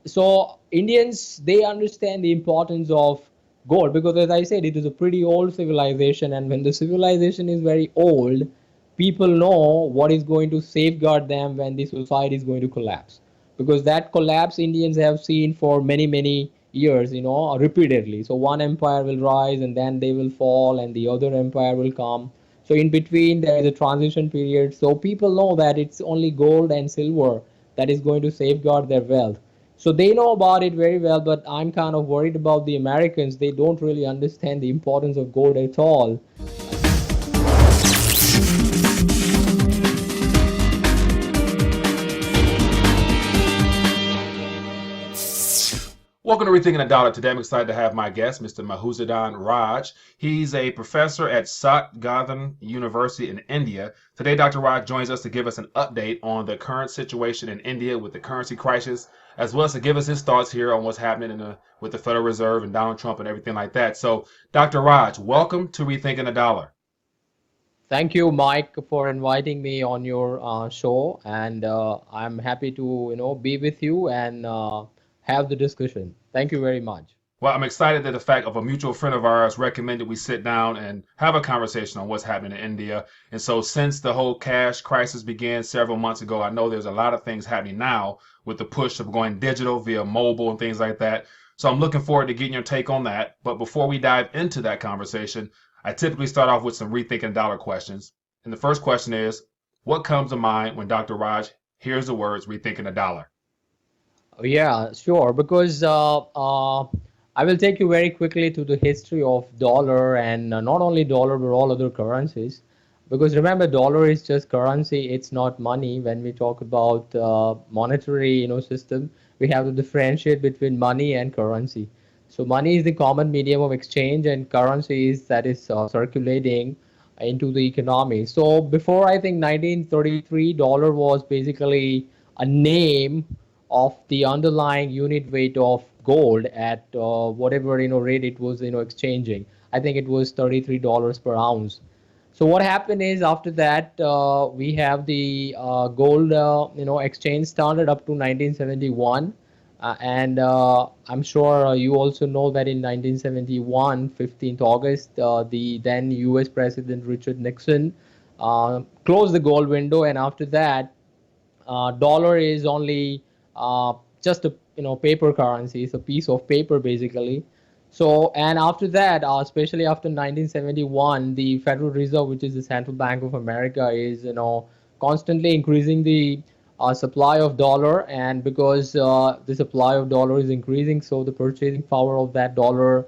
So Indians, they understand the importance of gold because, as I said, it is a pretty old civilization, and when the civilization is very old, people know what is going to safeguard them when the society is going to collapse. Because that collapse Indians have seen for many years, repeatedly. So one empire will rise and then they will fall, and the other empire will come. So in between there is a transition period. So people know that it's only gold and silver that is going to safeguard their wealth. So they know about it very well, but I'm kind of worried about the Americans. They don't really understand the importance of gold at all. Welcome to Rethinking the Dollar. Today I'm excited to have my guest, Mr. Madhusudan Raj. He's a professor at Satgothan University in India. Today, Dr. Raj joins us to give us an update on the current situation in India with the currency crisis, as well as to give us his thoughts here on what's happening with the Federal Reserve and Donald Trump and everything like that. So, Dr. Raj, welcome to Rethinking the Dollar. Thank you, Mike, for inviting me on your show, and I'm happy to be with you and have the discussion. Thank you very much. Well, I'm excited that the fact of a mutual friend of ours recommended we sit down and have a conversation on what's happening in India. And so since the whole cash crisis began several months ago, I know there's a lot of things happening now with the push of going digital via mobile and things like that. So I'm looking forward to getting your take on that. But before we dive into that conversation, I typically start off with some rethinking dollar questions. And the first question is, what comes to mind when Dr. Raj hears the words rethinking a dollar? Yeah, sure. Because I will take you very quickly to the history of dollar and not only dollar but all other currencies. Because remember, dollar is just currency; it's not money. When we talk about monetary, system, we have to differentiate between money and currency. So money is the common medium of exchange, and currency is that is circulating into the economy. So before I think 1933, dollar was basically a name of the underlying unit weight of gold at whatever rate it was exchanging. I think it was $33 per ounce. So what happened is after that we have the gold exchange started up to 1971, and I'm sure you also know that in 1971, 15th August, the then U.S. President Richard Nixon closed the gold window, and after that dollar is only just a paper currency. It's a piece of paper basically. So and after that, especially after 1971, the Federal Reserve, which is the Central Bank of America, is constantly increasing the supply of dollar, and because the supply of dollar is increasing, so the purchasing power of that dollar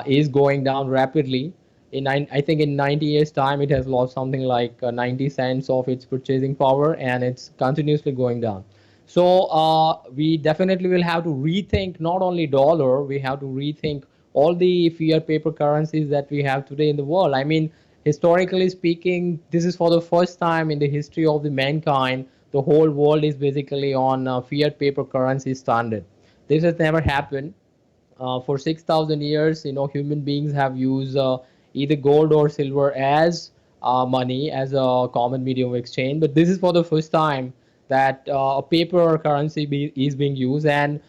is going down rapidly. I think in 90 years time it has lost something like 90 cents of its purchasing power, and it's continuously going down. So we definitely will have to rethink not only dollar, we have to rethink all the fiat paper currencies that we have today in the world. I mean, historically speaking, this is for the first time in the history of the mankind, the whole world is basically on fiat paper currency standard. This has never happened for 6,000 years. Human beings have used either gold or silver as money, as a common medium of exchange. But this is for the first time that a paper currency is being used. And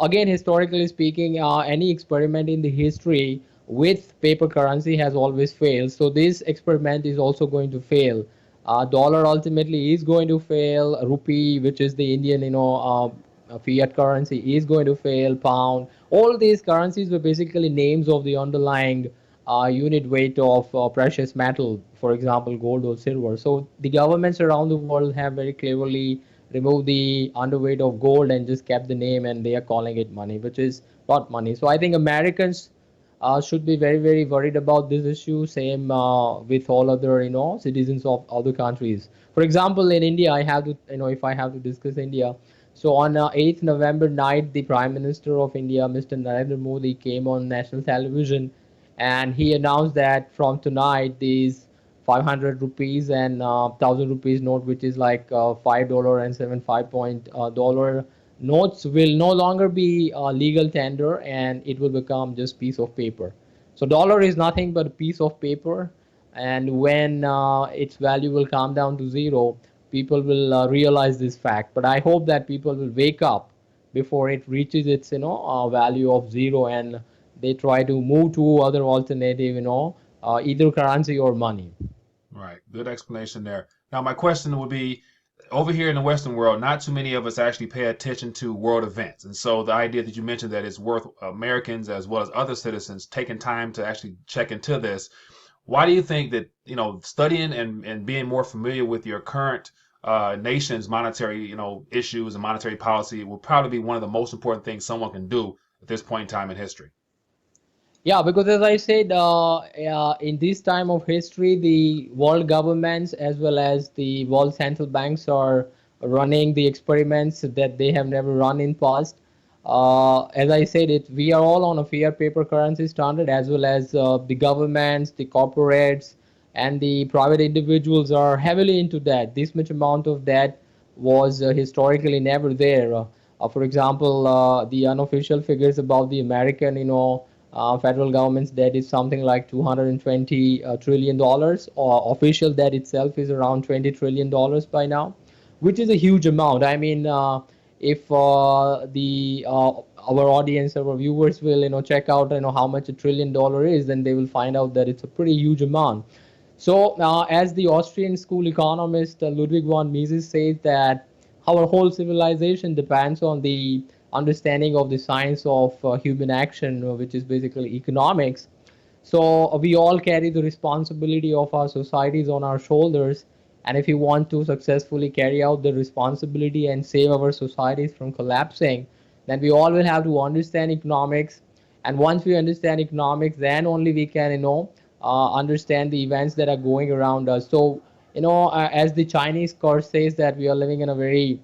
again, historically speaking, any experiment in the history with paper currency has always failed. So this experiment is also going to fail. Dollar ultimately is going to fail. Rupee, which is the Indian, fiat currency, is going to fail. Pound. All these currencies were basically names of the underlying unit weight of precious metal, for example, gold or silver. So the governments around the world have very cleverly removed the underweight of gold and just kept the name, and they are calling it money, which is not money. So I think Americans should be very worried about this issue. Same with all other citizens of other countries. For example, in India, I have to if I have to discuss India. So on 8th November night, the Prime Minister of India, Mr. Narendra Modi, came on national television, and he announced that from tonight these 500 rupees and 1000 rupees note, which is like $5 and 75 point dollar notes, will no longer be legal tender, and it will become just piece of paper. So dollar is nothing but a piece of paper, and when its value will come down to zero, people will realize this fact. But I hope that people will wake up before it reaches its value of zero, and they try to move to other alternative, either currency or money. Right. Good explanation there. Now, my question would be over here in the Western world, not too many of us actually pay attention to world events. And so the idea that you mentioned that it's worth Americans as well as other citizens taking time to actually check into this. Why do you think that, studying and being more familiar with your current nation's monetary, issues and monetary policy will probably be one of the most important things someone can do at this point in time in history? Yeah, because as I said, in this time of history, the world governments as well as the world central banks are running the experiments that they have never run in past. As I said, we are all on a fair paper currency standard, as well as the governments, the corporates, and the private individuals are heavily into that. This much amount of debt was historically never there. For example, the unofficial figures about the American, federal government's debt is something like 220 trillion dollars, or official debt itself is around 20 trillion dollars by now, which is a huge amount. I mean, if the our audience, our viewers will check out how much $1 trillion is, then they will find out that it's a pretty huge amount. So, as the Austrian school economist Ludwig von Mises says that our whole civilization depends on the understanding of the science of human action, which is basically economics. So we all carry the responsibility of our societies on our shoulders. And if you want to successfully carry out the responsibility and save our societies from collapsing, then we all will have to understand economics. And once we understand economics, then only we can, understand the events that are going around us. So, as the Chinese course says, that we are living in a very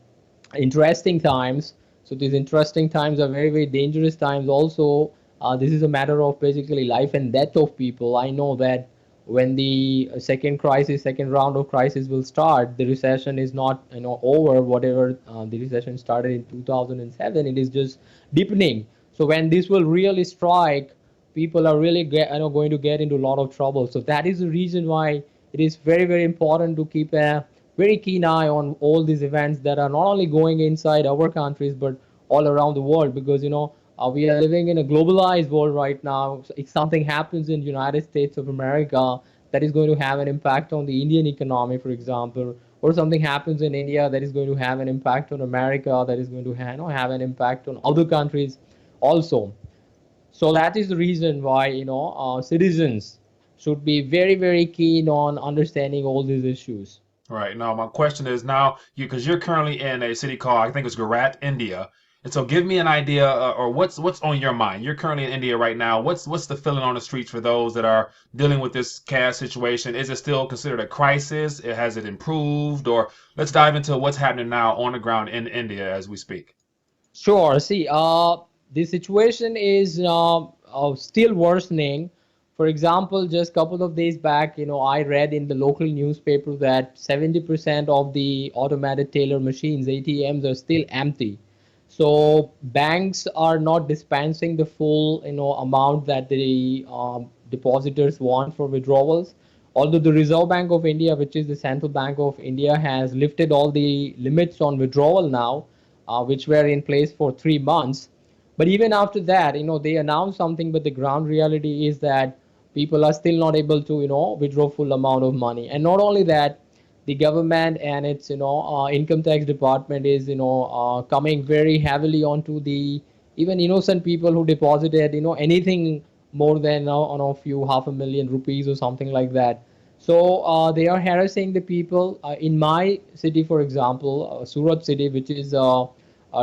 interesting times. So these interesting times are very, very dangerous times also. This is a matter of basically life and death of people. I know that when the second round of crisis will start, the recession is not over. Whatever the recession started in 2007, it is just deepening. So when this will really strike, people are really going to get into a lot of trouble. So that is the reason why it is very, very important to keep a very keen eye on all these events that are not only going inside our countries but all around the world, because we are living in a globalized world right now. So if something happens in United States of America, that is going to have an impact on the Indian economy, for example, or something happens in India, that is going to have an impact on America, that is going to have an impact on other countries also. So that is the reason why citizens should be very, very keen on understanding all these issues. Right. Now, my question is now, because you're currently in a city called, I think it's Gujarat, India. And so give me an idea or what's on your mind. You're currently in India right now. What's the feeling on the streets for those that are dealing with this cash situation? Is it still considered a crisis? Has it improved? Or let's dive into what's happening now on the ground in India as we speak. Sure. See, the situation is still worsening. For example, just a couple of days back, I read in the local newspaper that 70% of the automated teller machines, ATMs, are still empty. So banks are not dispensing the full, amount that the depositors want for withdrawals. Although the Reserve Bank of India, which is the central bank of India, has lifted all the limits on withdrawal now, which were in place for 3 months. But even after that, they announced something, but the ground reality is that people are still not able to, withdraw full amount of money. And not only that, the government and its, income tax department is, coming very heavily onto the even innocent people who deposited, anything more than on a few half a million rupees or something like that. So they are harassing the people. In my city, for example, Surat city, which is a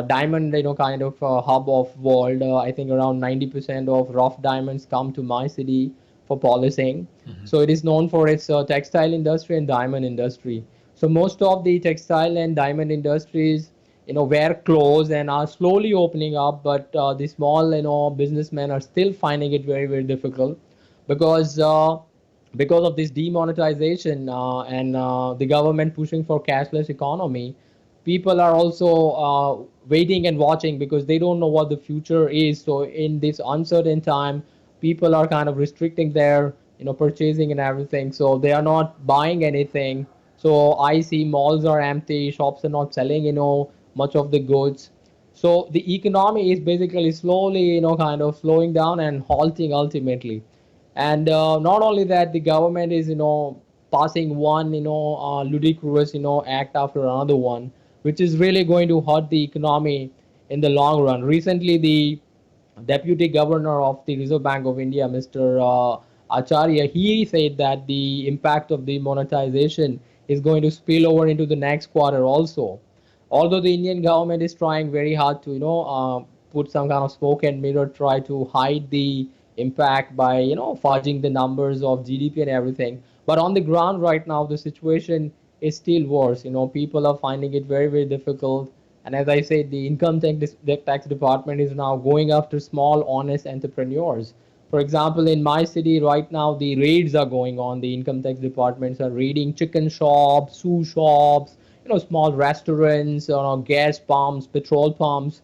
diamond, kind of hub of world. I think around 90% of rough diamonds come to my city for polishing. Hmm. So it is known for its textile industry and diamond industry. So most of the textile and diamond industries, were closed and are slowly opening up, but the small, businessmen are still finding it very, very difficult, because of this demonetization and the government pushing for cashless economy. People are also waiting and watching because they don't know what the future is. So in this uncertain time, people are kind of restricting their purchasing and everything, so they are not buying anything. So I see malls are empty, shops are not selling much of the goods. So the economy is basically slowly, kind of slowing down and halting ultimately. And not only that, the government is, passing one, ludicrous, act after another one, which is really going to hurt the economy in the long run. Recently, the Deputy Governor of the Reserve Bank of India, Mr. Acharya, he said that the impact of demonetization is going to spill over into the next quarter also. Although the Indian government is trying very hard to, put some kind of smoke and mirror, try to hide the impact by, fudging the numbers of GDP and everything. But on the ground right now, the situation is still worse. People are finding it very, very difficult. And as I said, the tax department is now going after small, honest entrepreneurs. For example, in my city right now, the raids are going on. The income tax departments are raiding chicken shops, shoe shops, small restaurants, gas pumps, petrol pumps.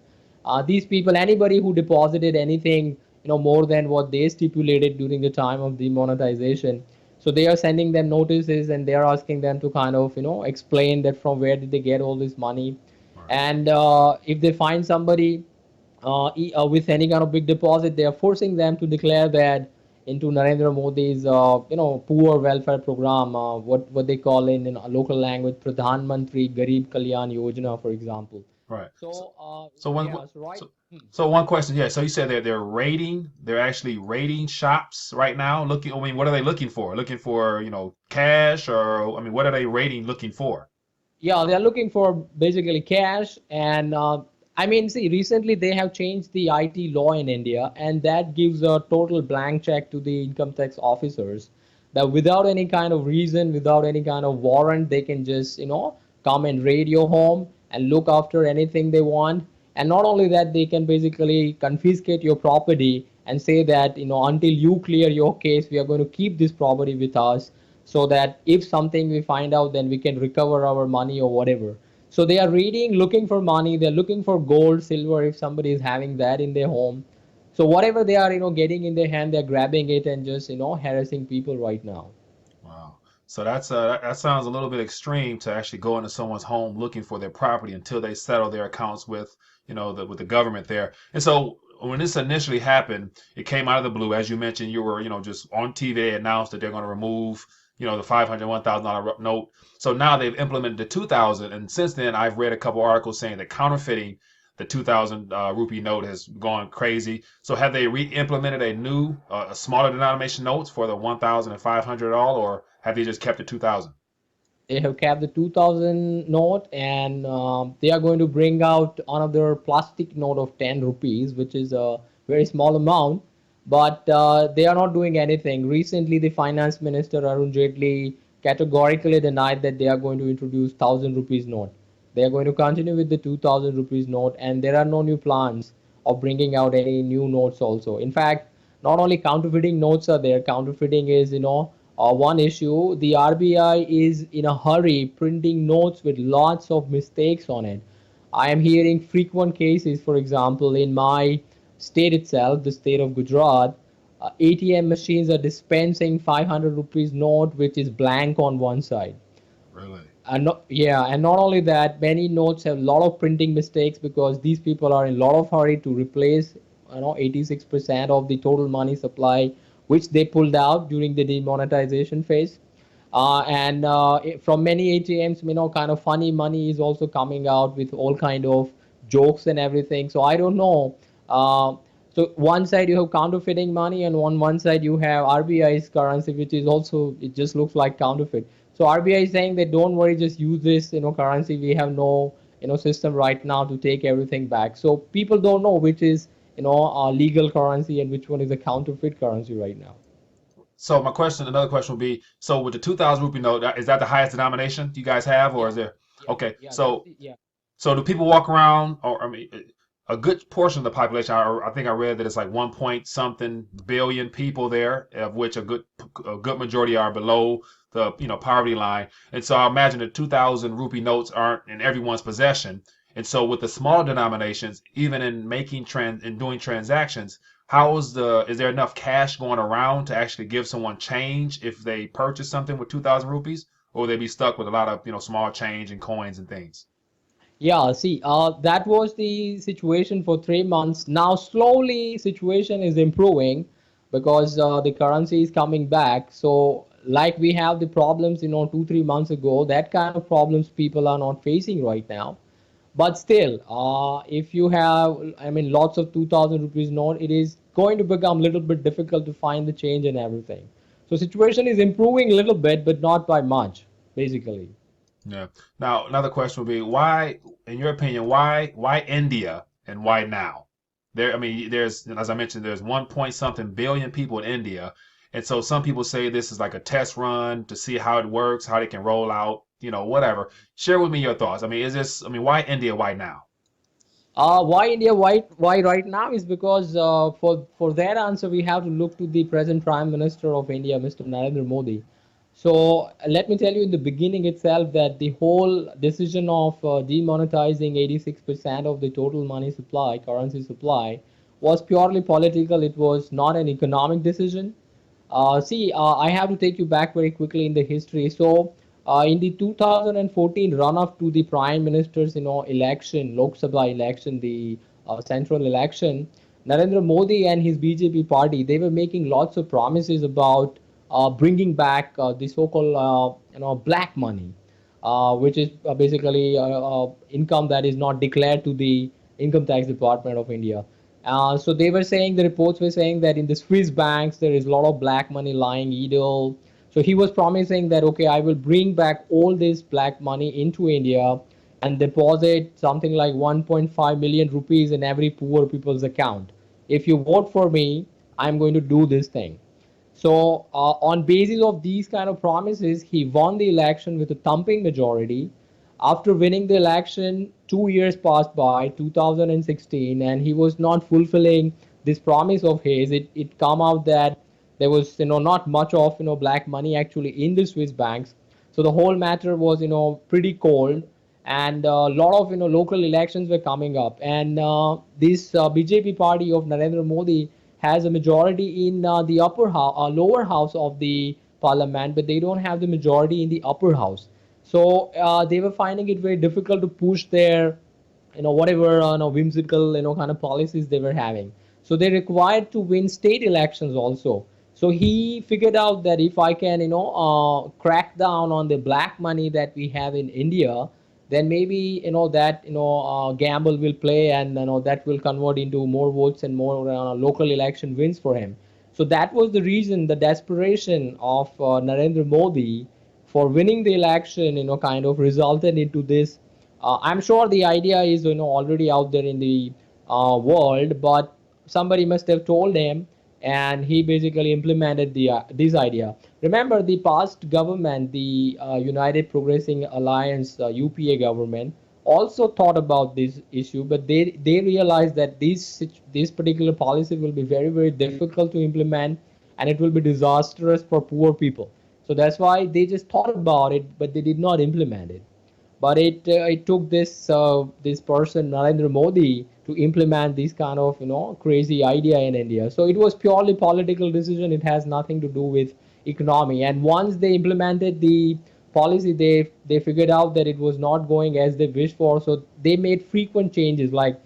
These people, anybody who deposited anything, more than what they stipulated during the time of demonetization, so they are sending them notices and they are asking them to kind of, explain that from where did they get all this money. Right. And if they find somebody with any kind of big deposit, they are forcing them to declare that into Narendra Modi's, poor welfare program, what they call in a local language, Pradhan Mantri Garib Kalyan Yojana, for example. Right. So, So, so one yeah, so right. so so one question, yeah. So you said they're raiding, they're actually raiding shops right now. Looking, I mean, what are they looking for? Looking for, cash, or I mean, what are they raiding looking for? Yeah, they're looking for basically cash. And I mean, see, recently they have changed the IT law in India, and that gives a total blank check to the income tax officers that without any kind of reason, without any kind of warrant, they can just, come and raid your home and look after anything they want. And not only that, they can basically confiscate your property and say that, until you clear your case, we are going to keep this property with us, so that if something we find out, then we can recover our money or whatever. So they are reading, looking for money, they're looking for gold, silver, if somebody is having that in their home. So whatever they are, getting in their hand, they're grabbing it and just, harassing people right now. Wow. So that sounds a little bit extreme to actually go into someone's home looking for their property until they settle their accounts with, with the government there. And so when this initially happened, it came out of the blue. As you mentioned, you were, just on TV, they announced that they're going to remove, the 500, $1,000 note. So now they've implemented the 2000. And since then, I've read a couple articles saying that counterfeiting the 2000 rupee note has gone crazy. So have they re-implemented a new, a smaller denomination notes for the 1,000 and 500 all, or have they just kept the 2000? They have kept the 2000 note, and they are going to bring out another plastic note of 10 rupees, which is a very small amount. But they are not doing anything. Recently, the finance minister Arun Jaitley categorically denied that they are going to introduce 1000 rupees note. They are going to continue with the 2000 rupees note, and there are no new plans of bringing out any new notes also. In fact, not only counterfeiting notes are there, counterfeiting is, one issue. The RBI is in a hurry printing notes with lots of mistakes on it. I am hearing frequent cases, for example, in my state itself, the state of Gujarat, ATM machines are dispensing 500 rupees note which is blank on one side. Really? And not, yeah, and not only that, many notes have a lot of printing mistakes because these people are in a lot of hurry to replace, 86% of the total money supply which they pulled out during the demonetization phase. And from many ATMs, kind of funny money is also coming out with all kind of jokes and everything. So I don't know. Uh, so one side you have counterfeiting money, and on one side you have RBI's currency, which is also, it just looks like counterfeit. So RBI is saying that don't worry, just use this, currency. We have no, system right now to take everything back. So people don't know which is, legal currency and which one is a counterfeit currency right now. So another question would be, so with the 2000 rupee note, is that the highest denomination you guys have, or Yeah, is there? yeah, Okay, yeah. That's so the, yeah. So do people walk around, or I mean, a good portion of the population? I think I read that it's like 1 point something billion people there, of which a good majority are below the poverty line. And so I imagine the 2,000 rupee notes aren't in everyone's possession. And so with the small denominations, even in making and doing transactions, is there enough cash going around to actually give someone change if they purchase something with 2,000 rupees, or will they be stuck with a lot of small change and coins and things? Yeah, see, that was the situation for 3 months. Now, slowly, situation is improving because the currency is coming back. So, like we have the problems, 2, 3 months ago, that kind of problems people are not facing right now. But still, if you have, I mean, lots of 2,000 rupees note, it is going to become a little bit difficult to find the change and everything. So, situation is improving a little bit, but not by much, basically. Yeah. Now, another question would be why, in your opinion, why India and why now? There, I mean, there's as I mentioned, there's 1 point something billion people in India, and so some people say this is like a test run to see how it works, how they can roll out, whatever. Share with me your thoughts. I mean, I mean, why India? Why now? Why India? Why right now is because for that answer we have to look to the present Prime Minister of India, Mr. Narendra Modi. So let me tell you in the beginning itself that the whole decision of demonetizing 86% of the total money supply, currency supply, was purely political. It was not an economic decision. I have to take you back very quickly in the history. So, in the 2014 run-up to the prime minister's, election, Lok Sabha election, the central election, Narendra Modi and his BJP party, they were making lots of promises about bringing back the so-called, black money, which is basically income that is not declared to the income tax department of India. So they were saying, the reports were saying that in the Swiss banks there is a lot of black money lying idle. So he was promising that, okay, I will bring back all this black money into India and deposit something like 1.5 million rupees in every poor people's account. If you vote for me, I'm going to do this thing. So, on basis of these kind of promises, he won the election with a thumping majority. After winning the election, 2 years passed by, 2016, and he was not fulfilling this promise of his. It come out that there was, not much of, black money actually in the Swiss banks. So the whole matter was, pretty cold, and a lot of, local elections were coming up, and this BJP party of Narendra Modi has a majority in the lower house of the parliament, but they don't have the majority in the upper house. So they were finding it very difficult to push their, whatever whimsical, kind of policies they were having. So they required to win state elections also. So he figured out that if I can, crack down on the black money that we have in India, then maybe, that, gamble will play, and that will convert into more votes and more local election wins for him. So that was the reason, the desperation of Narendra Modi for winning the election, kind of resulted into this. I'm sure the idea is, already out there in the world, but somebody must have told him, and he basically implemented the this idea. Remember, the past government, the United Progressing Alliance UPA government, also thought about this issue, but they realized that this particular policy will be very very difficult to implement, and it will be disastrous for poor people. So that's why they just thought about it, but they did not implement it. But it took this person Narendra Modi to implement this kind of crazy idea in India. So it was purely political decision. It has nothing to do with economy. And once they implemented the policy, they figured out that it was not going as they wished for. So they made frequent changes. Like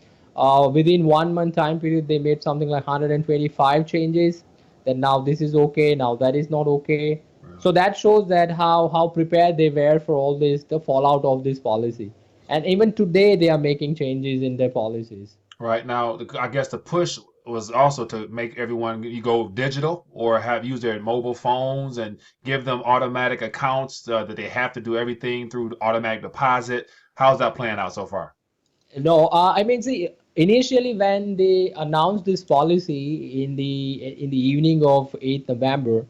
within 1 month time period, they made something like 125 changes. Then now this is okay. Now that is not okay. So that shows that how prepared they were for all this, the fallout of this policy. And even today they are making changes in their policies. Right now, I guess the push was also to make everyone you go digital or have use their mobile phones and give them automatic accounts that they have to do everything through automatic deposit. How's that playing out so far? No, I mean, see, initially when they announced this policy in the evening of 8th November,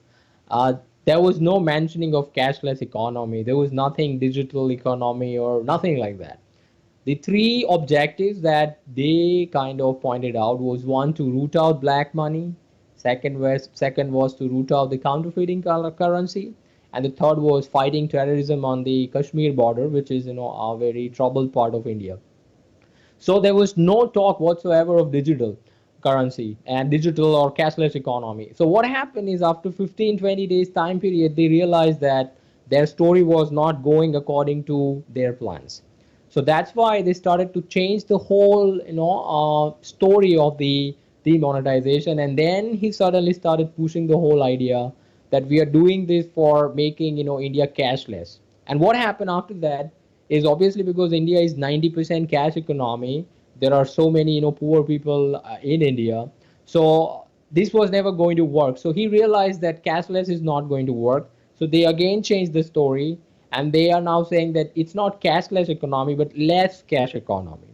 uh, there was no mentioning of cashless economy. There was nothing digital economy or nothing like that. The three objectives that they kind of pointed out was, one, to root out black money, second was to root out the counterfeiting currency, and the third was fighting terrorism on the Kashmir border, which is a very troubled part of India. So there was no talk whatsoever of digital currency and digital or cashless economy. So what happened is, after 15, 20 days time period, they realized that their story was not going according to their plans. So that's why they started to change the whole, story of the demonetization. And then he suddenly started pushing the whole idea that we are doing this for making, India cashless. And what happened after that is obviously because India is 90% cash economy. There are so many, poor people in India. So this was never going to work. So he realized that cashless is not going to work. So they again changed the story, and they are now saying that it's not cashless economy but less cash economy.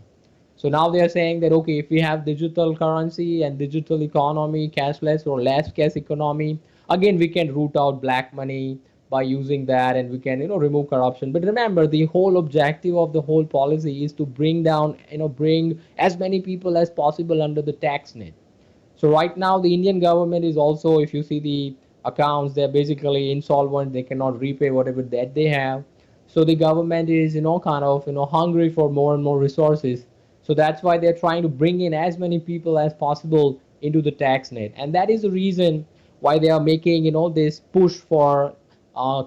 So now they are saying that okay, if we have digital currency and digital economy, cashless or less cash economy, again we can root out black money by using that, and we can remove corruption. But remember, the whole objective of the whole policy is to bring down, bring as many people as possible under the tax net. So right now, the Indian government is also, if you see the accounts, they're basically insolvent. They cannot repay whatever debt they have. So the government is, kind of, hungry for more and more resources. So that's why they're trying to bring in as many people as possible into the tax net, and that is the reason why they are making, this push for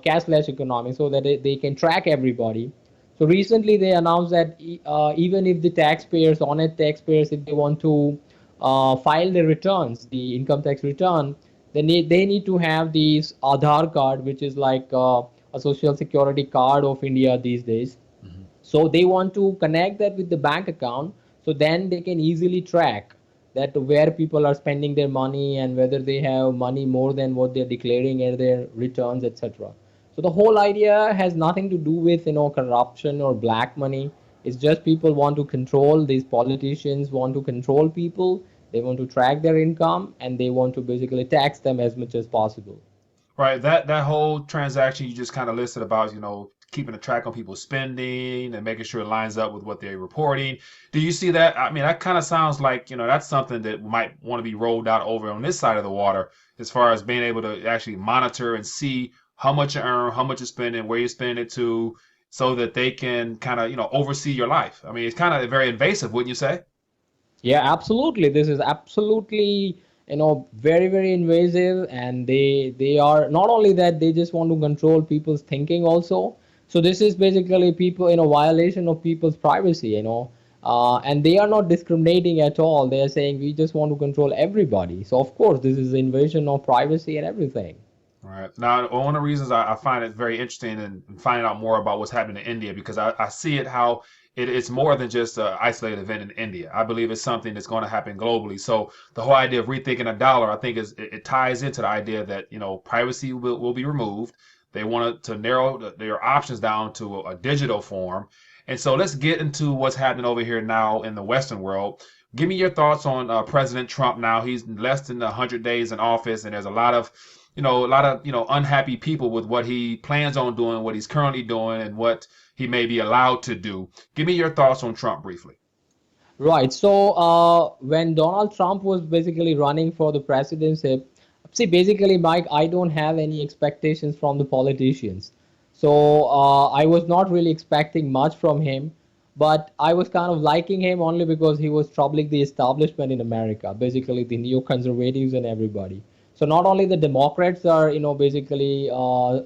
cashless economy so that they can track everybody. So recently they announced that even if the taxpayers, honest taxpayers, if they want to file the returns, the income tax return, they need to have these Aadhaar card, which is like a social security card of India these days. Mhm. So they want to connect that with the bank account, so then they can easily track that where people are spending their money and whether they have money more than what they're declaring in their returns, etc. So the whole idea has nothing to do with corruption or black money. It's just people want to control, these politicians want to control people. They want to track their income, and they want to basically tax them as much as possible. Right. That whole transaction you just kind of listed about, keeping a track on people's spending and making sure it lines up with what they're reporting. Do you see that? I mean, that kind of sounds like, that's something that might want to be rolled out over on this side of the water as far as being able to actually monitor and see how much you earn, how much you're spending, where you're spending it to, so that they can kind of, oversee your life. I mean, it's kind of very invasive, wouldn't you say? Yeah, absolutely. This is absolutely, very, very invasive, and they are not only that, they just want to control people's thinking also. So this is basically people, violation of people's privacy, and they are not discriminating at all. They are saying we just want to control everybody. So of course, this is invasion of privacy and everything. All right. Now, one of the reasons I find it very interesting in finding out more about what's happening in India, because I see it how it's more than just an isolated event in India. I believe it's something that's going to happen globally. So the whole idea of rethinking a dollar, I think, it ties into the idea that privacy will be removed. They want to narrow their options down to a digital form. And so let's get into what's happening over here now in the Western world. Give me your thoughts on President Trump now. He's less than 100 days in office, and there's a lot of unhappy people with what he plans on doing, what he's currently doing, and what he may be allowed to do. Give me your thoughts on Trump briefly. Right. So when Donald Trump was basically running for the presidency, see, basically, Mike, I don't have any expectations from the politicians. So I was not really expecting much from him, but I was kind of liking him only because he was troubling the establishment in America, basically the neoconservatives and everybody. So not only the Democrats are, basically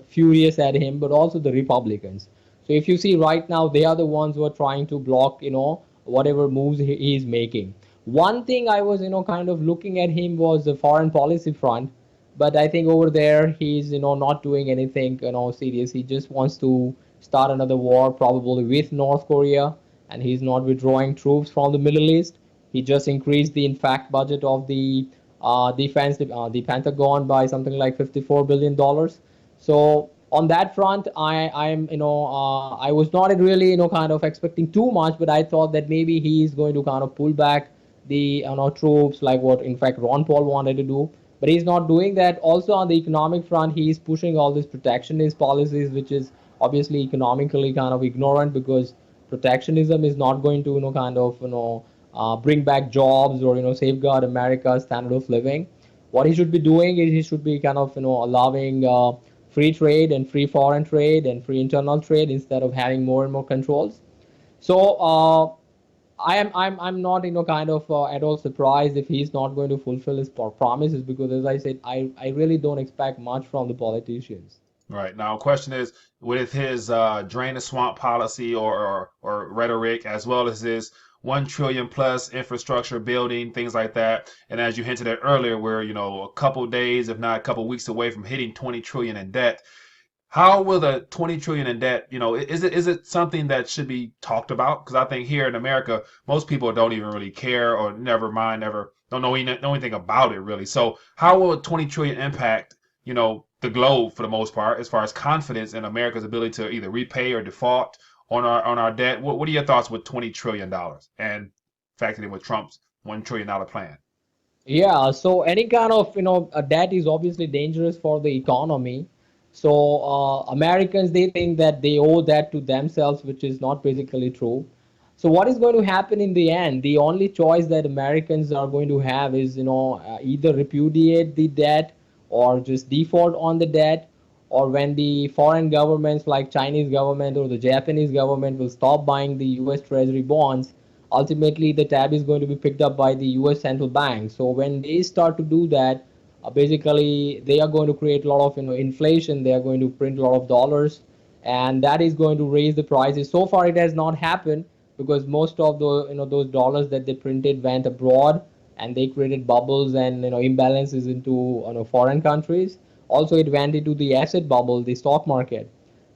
furious at him, but also the Republicans. So if you see right now, they are the ones who are trying to block, whatever moves he is making. One thing I was, kind of looking at him was the foreign policy front, but I think over there he's, not doing anything, serious. He just wants to start another war, probably with North Korea, and he's not withdrawing troops from the Middle East. He just increased the, in fact, budget of the defense, the Pentagon by something like $54 billion. So on that front, I'm I was not really kind of expecting too much, but I thought that maybe he is going to kind of pull back the troops like what in fact Ron Paul wanted to do, but he's not doing that. Also on the economic front, he is pushing all these protectionist policies, which is obviously economically kind of ignorant, because protectionism is not going to kind of bring back jobs or safeguard America's standard of living. What he should be doing is he should be kind of allowing free trade and free foreign trade and free internal trade instead of having more and more controls. So I'm not kind of at all surprised if he's not going to fulfill his promises, because as I said, I really don't expect much from the politicians. Right. Now, question is, with his drain the swamp policy or rhetoric, as well as his 1 trillion plus infrastructure building, things like that, and as you hinted at earlier, we're a couple days, if not a couple weeks away from hitting 20 trillion in debt. How will the 20 trillion in debt, is it something that should be talked about? Because I think here in America, most people don't even really care or never mind, never don't know anything about it really. So how will 20 trillion impact, the globe for the most part, as far as confidence in America's ability to either repay or default on our debt? What are your thoughts with $20 trillion and factored in with Trump's $1 trillion plan? Yeah, so any kind of debt is obviously dangerous for the economy. So Americans, they think that they owe that to themselves, which is not basically true. So what is going to happen in the end? The only choice that Americans are going to have is either repudiate the debt or just default on the debt, or when the foreign governments like Chinese government or the Japanese government will stop buying the US Treasury bonds, ultimately the tab is going to be picked up by the US central bank. So when they start to do that, basically they are going to create a lot of inflation. They are going to print a lot of dollars, and that is going to raise the prices. So far it has not happened because most of the those dollars that they printed went abroad, and they created bubbles and imbalances into foreign countries. Also it went into the asset bubble, the stock market.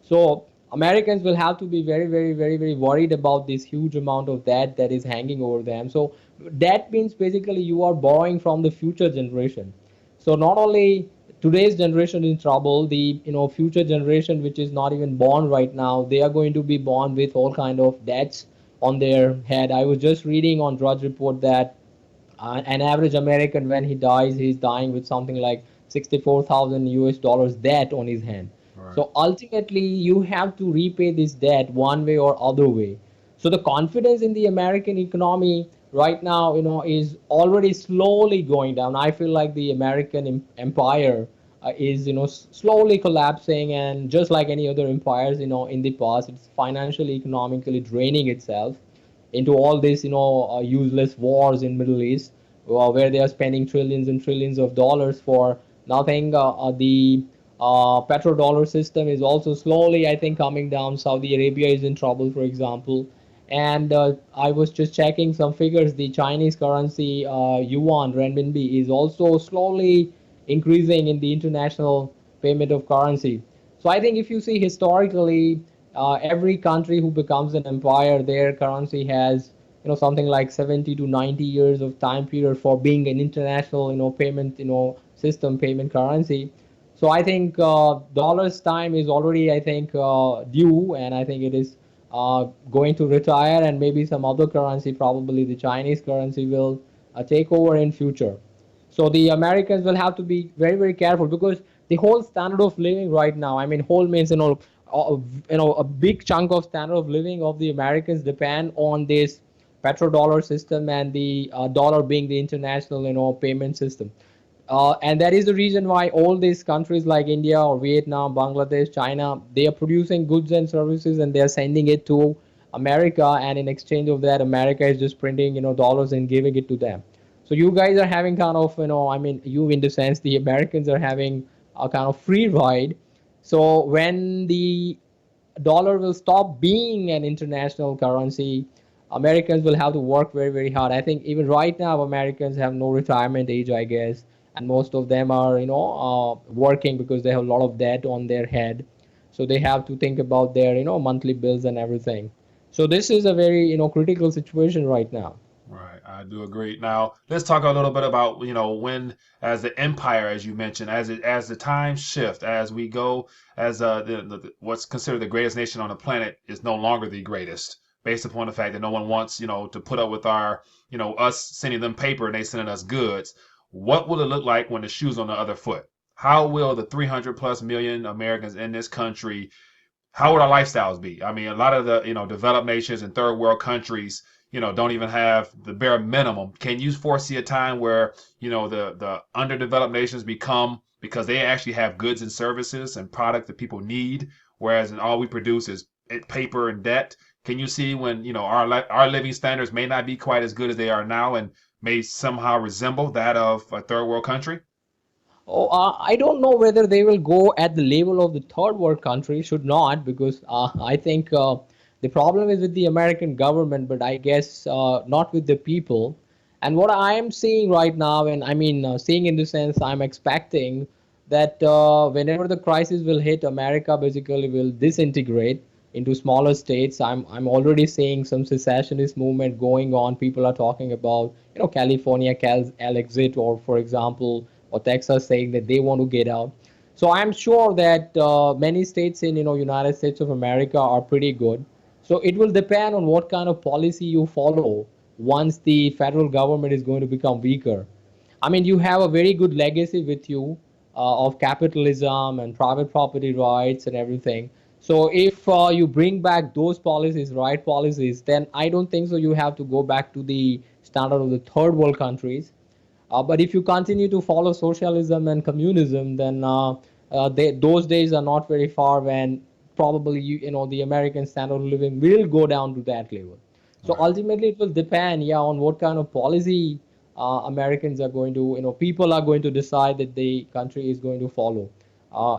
So Americans will have to be very, very, very, very worried about this huge amount of debt that is hanging over them. So debt means basically you are borrowing from the future generation. So not only today's generation in trouble, the future generation which is not even born right now, they are going to be born with all kind of debts on their head. I was just reading on Drudge Report that an average American, when he dies, he's dying with something like 64,000 US dollars debt on his hand. Right. So ultimately, you have to repay this debt one way or other way. So the confidence in the American economy right now, is already slowly going down. I feel like the American empire is, slowly collapsing, and just like any other empires, in the past, it's financially, economically draining itself into all these useless wars in Middle East, where they are spending trillions and trillions of dollars for nothing. The petrodollar system is also slowly, I think, coming down. Saudi Arabia is in trouble, for example. And I was just checking some figures. The Chinese currency, yuan, renminbi, is also slowly increasing in the international payment of currency. So I think if you see historically, every country who becomes an empire, their currency has something like 70 to 90 years of time period for being an international payment system, payment currency. So I think dollar's time is already, I think, due, and I think it is going to retire, and maybe some other currency, probably the Chinese currency, will take over in future. So the Americans will have to be very, very careful, because the whole standard of living right now, I mean, whole means a big chunk of standard of living of the Americans depend on this petrodollar system, and the dollar being the international payment system. And that is the reason why all these countries like India or Vietnam, Bangladesh, China, they are producing goods and services, and they are sending it to America. And in exchange of that, America is just printing, dollars and giving it to them. So you guys are having kind of, I mean, you in the sense the Americans are having a kind of free ride. So when the dollar will stop being an international currency, Americans will have to work very, very hard. I think even right now, Americans have no retirement age, I guess, and most of them are, working because they have a lot of debt on their head. So they have to think about their, monthly bills and everything. So this is a very, critical situation right now. Right, I do agree. Now, let's talk a little bit about, when as the empire, as you mentioned, as the times shift, as we go, as what's considered the greatest nation on the planet is no longer the greatest, based upon the fact that no one wants, to put up with our, us sending them paper and they sending us goods. What will it look like when the shoe's on the other foot? How will the 300 plus million Americans in this country, how would our lifestyles be? I mean, a lot of the developed nations and third world countries, don't even have the bare minimum. Can you foresee a time where the underdeveloped nations become, because they actually have goods and services and product that people need, whereas in all we produce is paper and debt? Can you see when our living standards may not be quite as good as they are now and may somehow resemble that of a third world country? Oh, I don't know whether they will go at the level of the third world country. Should not, because I think the problem is with the American government, but I guess not with the people. And what I am seeing right now, and I mean, seeing in the sense, I'm expecting that whenever the crisis will hit, America basically will disintegrate into smaller states. I'm already seeing some secessionist movement going on. People are talking about, California, Cal exit, or for example, or Texas saying that they want to get out. So I'm sure that many states in, United States of America are pretty good. So it will depend on what kind of policy you follow once the federal government is going to become weaker. I mean, you have a very good legacy with you of capitalism and private property rights and everything. So if you bring back those policies, right policies, then I don't think so. You have to go back to the standard of the third world countries. But if you continue to follow socialism and communism, then those days are not very far when probably the American standard of living will go down to that level. So Right. ultimately, it will depend, yeah, on what kind of policy Americans are going to, people are going to decide that the country is going to follow.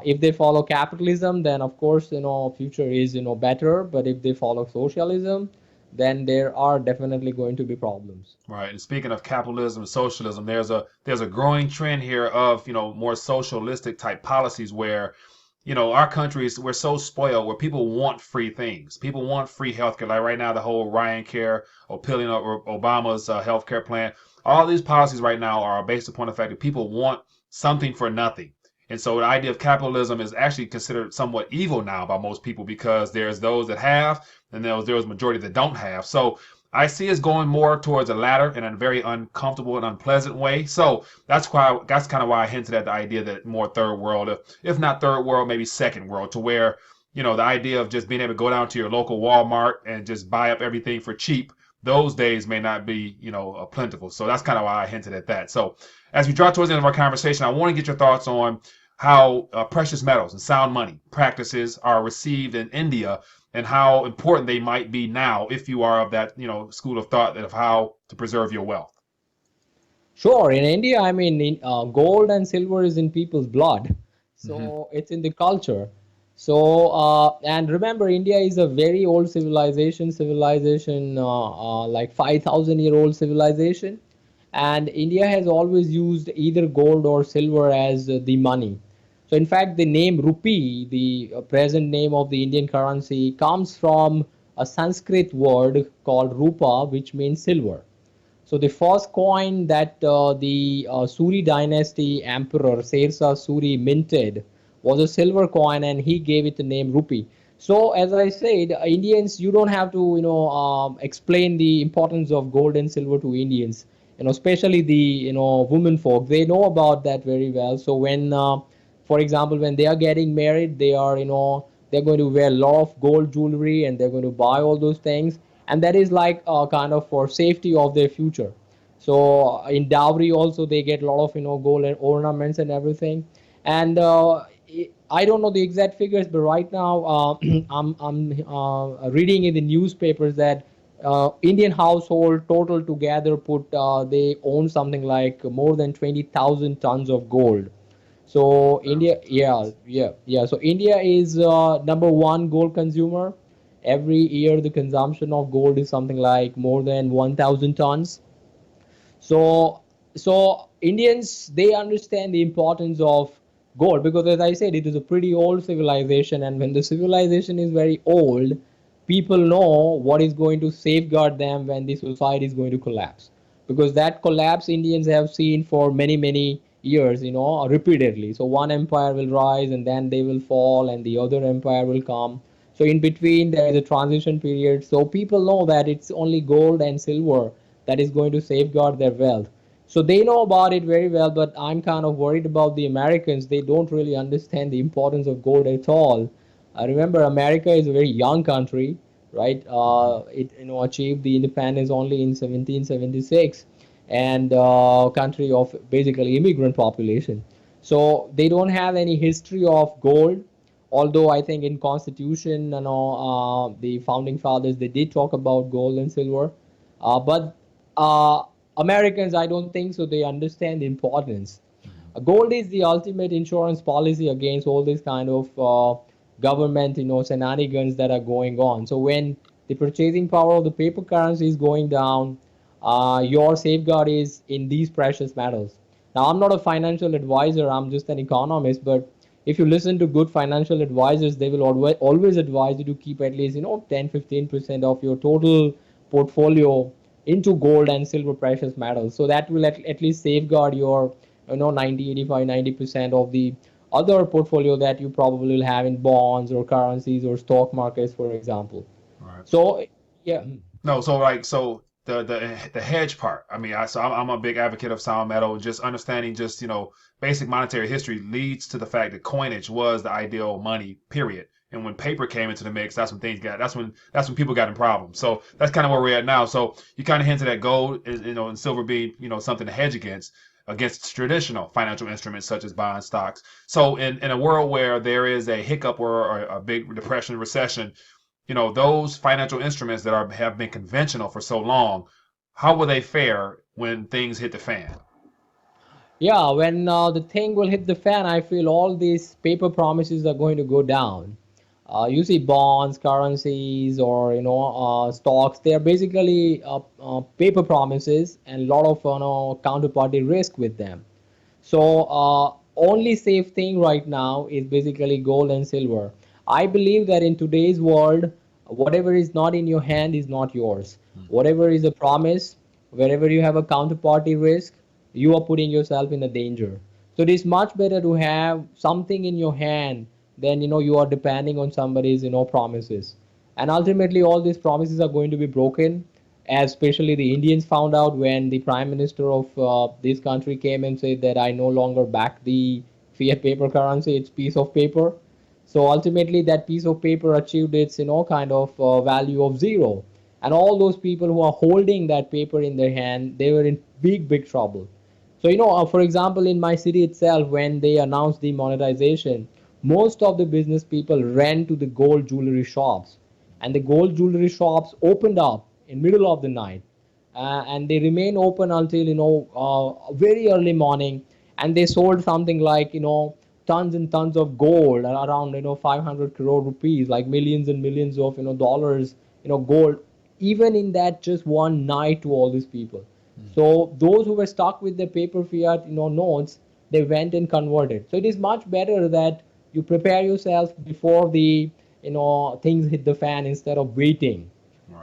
If they follow capitalism, then of course, future is, better. But if they follow socialism, then there are definitely going to be problems. Right. And speaking of capitalism and socialism, there's a growing trend here of, more socialistic type policies where, our countries, we're so spoiled where people want free things. People want free healthcare. Like right now, the whole Ryan Care or peeling up Obama's healthcare plan. All these policies right now are based upon the fact that people want something for nothing. And so the idea of capitalism is actually considered somewhat evil now by most people because there's those that have and there's majority that don't have. So I see us going more towards the latter in a very uncomfortable and unpleasant way. So that's kind of why I hinted at the idea that more third world, if not third world, maybe second world, to where the idea of just being able to go down to your local Walmart and just buy up everything for cheap. Those days may not be plentiful. So that's kind of why I hinted at that. So as we draw towards the end of our conversation, I want to get your thoughts on how precious metals and sound money practices are received in India and how important they might be now if you are of that school of thought of how to preserve your wealth. Sure, in India, I mean, gold and silver is in people's blood, Hmm. so it's in the culture. So, and remember, India is a very old civilization, like 5,000-year-old civilization, and India has always used either gold or silver as the money. So, in fact, the name rupee, the present name of the Indian currency, comes from a Sanskrit word called rupa, which means silver. So the first coin that the Suri dynasty emperor Shershah Suri minted was a silver coin, and he gave it the name rupee. So as I said, Indians, you don't have to explain the importance of gold and silver to Indians. Especially the women folk, they know about that very well. So when, for example, when they are getting married, they are they're going to wear a lot of gold jewelry and they're going to buy all those things, and that is like kind of for safety of their future. So in dowry also they get a lot of gold and ornaments and everything. And I don't know the exact figures, but right now I'm reading in the newspapers that Indian household total together put they own something like more than 20,000 tons of gold. So India, 20,000 yeah, tons. yeah, yeah. So India is number one gold consumer. Every year, the consumption of gold is something like more than 1,000 tons. So, so Indians, they understand the importance of gold because, as I said, it is a pretty old civilization, and when the civilization is very old, people know what is going to safeguard them when the society is going to collapse. Because that collapse Indians have seen for many many years, repeatedly. So one empire will rise and then they will fall, and the other empire will come. So in between there is a transition period. So people know that it's only gold and silver that is going to safeguard their wealth. So they know about it very well, but I'm kind of worried about the Americans. They don't really understand the importance of gold at all. I remember America is a very young country, right? Hmm. It achieved the independence only in 1776, and country of basically immigrant population. So they don't have any history of gold. Although I think in Constitution, the founding fathers they did talk about gold and silver, but uh, Americans, I don't think so. They understand the importance. Gold is the ultimate insurance policy against all these kind of government, shenanigans that are going on. So when the purchasing power of the paper currency is going down, your safeguard is in these precious metals. Now, I'm not a financial advisor, I'm just an economist, but if you listen to good financial advisors, they will always advise you to keep at least, 10-15% of your total portfolio into gold and silver precious metals. So that will at least safeguard your, 90, 85, 90% of the other portfolio that you probably will have in bonds or currencies or stock markets, for example. Right. So, yeah. No, so like so the hedge part. I mean, I'm a big advocate of sound metal. Just understanding just basic monetary history leads to the fact that coinage was the ideal money. Period. And when paper came into the mix, that's when things got. That's when people got in problems. So that's kind of where we're at now. So you kind of hinted at gold, and silver being something to hedge against traditional financial instruments such as bonds, stocks. So in a world where there is a hiccup or a big depression, recession, those financial instruments that have been conventional for so long, how will they fare when things hit the fan? Yeah, when the thing will hit the fan, I feel all these paper promises are going to go down. You see bonds, currencies, or stocks. They are basically paper promises and a lot of counterparty risk with them. So only safe thing right now is basically gold and silver. I believe that in today's world, whatever is not in your hand is not yours. Whatever is a promise, wherever you have a counterparty risk, you are putting yourself in a danger. So it is much better to have something in your hand than you are depending on somebody's promises. And ultimately, all these promises are going to be broken, as especially the Indians found out when the prime minister of this country came and said that I no longer back the fiat paper currency, it's piece of paper. So ultimately, that piece of paper achieved its kind of value of zero, and all those people who are holding that paper in their hand, they were in big trouble. So, for example, in my city itself, when they announced demonetization, most of the business people ran to the gold jewelry shops, and the gold jewelry shops opened up in middle of the night, and they remain open until very early morning, and they sold something like tons and tons of gold around 500 crore rupees, like millions and millions of dollars, gold, even in that just one night to all these people. So those who were stuck with the paper fiat, notes, they went and converted. So it is much better that you prepare yourself before the, things hit the fan instead of waiting.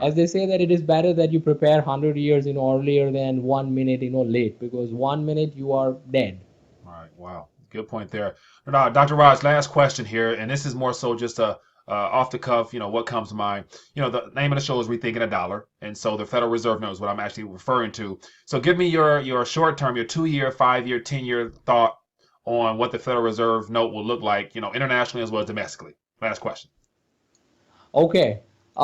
As Right. they say that it is better that you prepare 100 years, earlier than 1 minute, late, because 1 minute you are dead. All right. Wow. Good point there. Now, Dr. Raj, last question here, and this is more so just a off the cuff. What comes to mind? The name of the show is Rethinking a Dollar, and so the Federal Reserve knows what I'm actually referring to. So, give me your short term, your 2 year, 5 year, 10 year thought on what the Federal Reserve note will look like, internationally as well as domestically. Last question. Okay.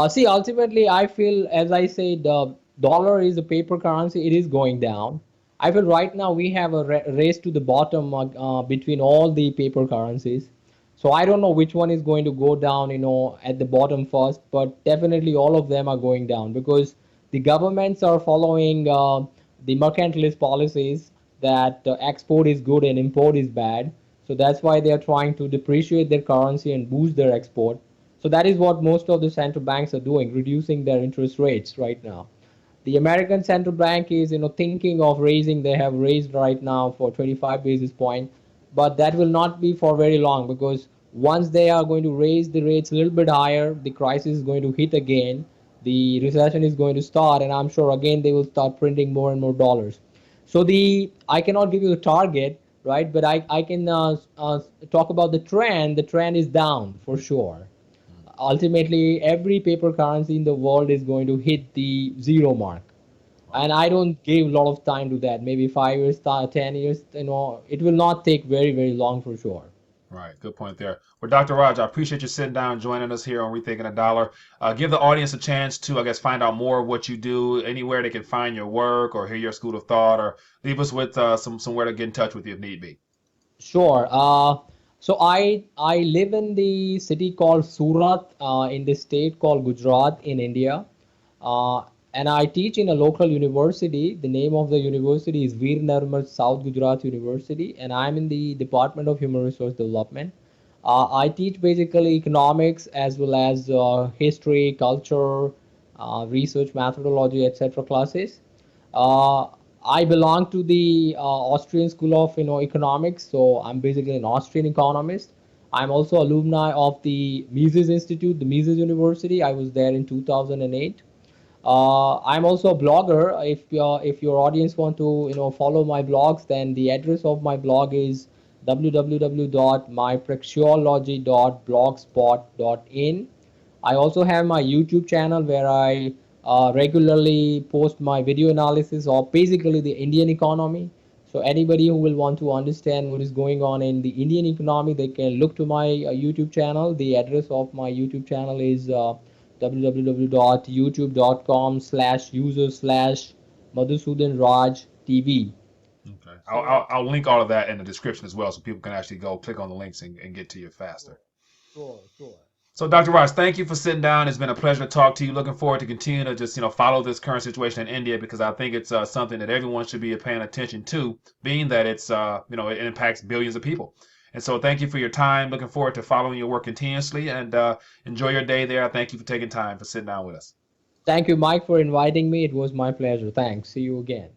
See, ultimately, I feel, as I said, the dollar is a paper currency. It is going down. I feel right now we have a race to the bottom between all the paper currencies. So I don't know which one is going to go down, at the bottom first, but definitely all of them are going down because the governments are following the mercantilist policies that export is good and import is bad. So that's why they are trying to depreciate their currency and boost their export. So that is what most of the central banks are doing, reducing their interest rates right now. The American central bank is, thinking of raising. They have raised right now for 25 basis point, but that will not be for very long because once they are going to raise the rates a little bit higher, the crisis is going to hit again. The recession is going to start, and I'm sure again they will start printing more and more dollars. So I cannot give you the target, right? But I can talk about the trend. The trend is down for sure. Ultimately every paper currency in the world is going to hit the zero mark, and Wow. I don't give a lot of time to that, maybe 5 years, 10 years, it will not take very long for sure. Right. Good point there. Well, Dr. Raj, I appreciate you sitting down and joining us here on Rethinking a Dollar. Give the audience a chance to, I guess, find out more of what you do, anywhere they can find your work or hear your school of thought, or leave us with somewhere to get in touch with you if need be. Sure. So I live in the city called Surat, in the state called Gujarat in India. Uh, and I teach in a local university. The name of the university is Veer Narmal South Gujarat University, and I'm in the Department of Human Resource Development. I teach basically economics as well as history, culture, research methodology, etc. classes. Uh, I belong to the Austrian School of Economics, so I'm basically an Austrian economist. I'm also alumni of the Mises Institute, the Mises University. I was there in 2008. I'm also a blogger. If your audience want to follow my blogs, then the address of my blog is www.mypraxeology.blogspot.in. I also have my YouTube channel where I regularly post my video analysis of basically the Indian economy. So anybody who will want to understand what is going on in the Indian economy, they can look to my YouTube channel. The address of my YouTube channel is www.youtube.com/user/Madhusudan Raj TV. Okay. So I'll link all of that in the description as well so people can actually go click on the links and get to you faster. sure, sure, sure. So, Dr. Raj, thank you for sitting down. It's been a pleasure to talk to you. Looking forward to continue to just follow this current situation in India because I think it's something that everyone should be paying attention to, being that it's it impacts billions of people. And so, thank you for your time. Looking forward to following your work continuously and enjoy your day there. Thank you for taking time for sitting down with us. Thank you, Mike, for inviting me. It was my pleasure. Thanks. See you again.